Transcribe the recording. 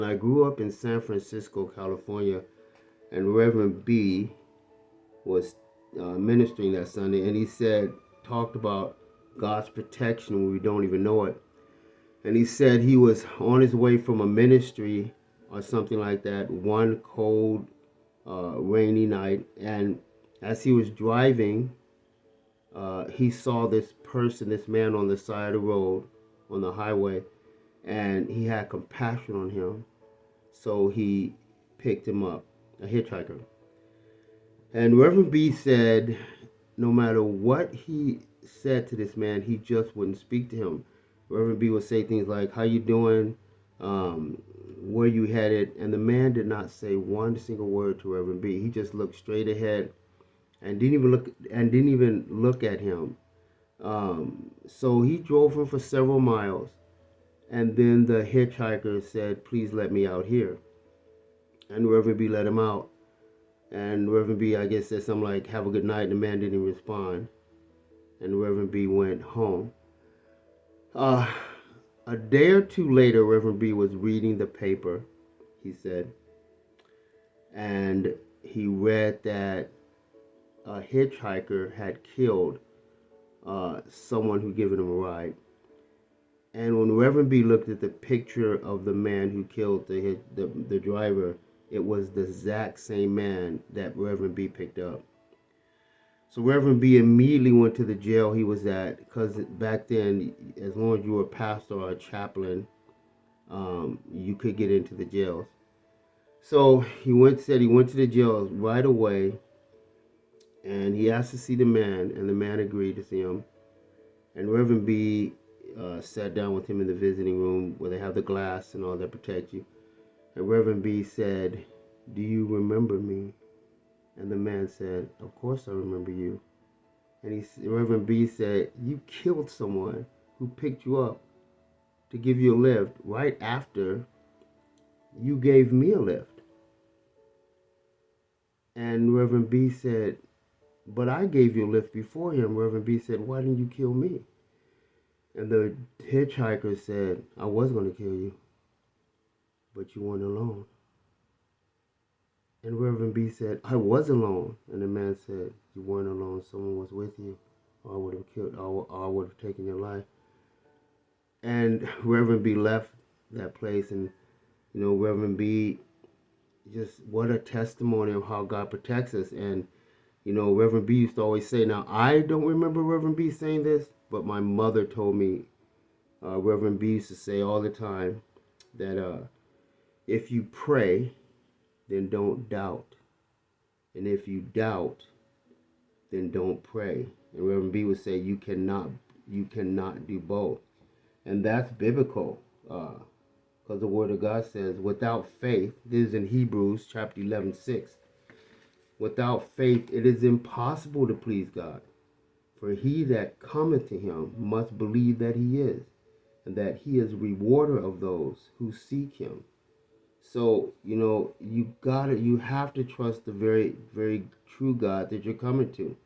I grew up in San Francisco, California, and Reverend B was ministering that Sunday, and he talked about God's protection when we don't even know it. And he said he was on his way from a ministry or something like that one cold, rainy night, and as he was driving, he saw this man on the side of the road, on the highway, and he had compassion on him. So he picked him up, a hitchhiker. And Reverend B said no matter what he said to this man, he just wouldn't speak to him. Reverend B would say things like, "How you doing? Where you headed?" And the man did not say one single word to Reverend B. He just looked straight ahead and didn't even look at him. So he drove him for several miles, and then the hitchhiker said, "Please let me out here." And Reverend B let him out. And Reverend B, I guess, said something like, "Have a good night." And the man didn't respond. And Reverend B went home. A day or two later, Reverend B was reading the paper, he said, and he read that a hitchhiker had killed someone who given him a ride. And when Reverend B looked at the picture of the man who killed the driver, it was the exact same man that Reverend B picked up. So Reverend B immediately went to the jail he was at, because back then, as long as you were a pastor or a chaplain, you could get into the jails. So he went to the jail right away, and he asked to see the man, and the man agreed to see him. And Reverend B sat down with him in the visiting room where they have the glass and all that protect you. And Reverend B said, "Do you remember me?" And the man said, "Of course I remember you." And Reverend B said, "You killed someone who picked you up to give you a lift right after you gave me a lift." And Reverend B said, "But I gave you a lift before him." Reverend B said, "Why didn't you kill me?" And the hitchhiker said, "I was going to kill you, but you weren't alone." And Reverend B said, "I was alone." And the man said, "You weren't alone. Someone was with you, or I would have killed, or I would have taken your life." And Reverend B left that place, and Reverend B, just what a testimony of how God protects us. And Reverend B used to always say, now I don't remember Reverend B saying this, but my mother told me Reverend B used to say all the time that if you pray, then don't doubt. And if you doubt, then don't pray. And Reverend B would say you cannot do both. And that's biblical. Because the Word of God says, without faith, this is in Hebrews chapter 11:6. Without faith, it is impossible to please God. For he that cometh to him must believe that he is, and that he is a rewarder of those who seek him. So, you have to trust the very, very true God that you're coming to.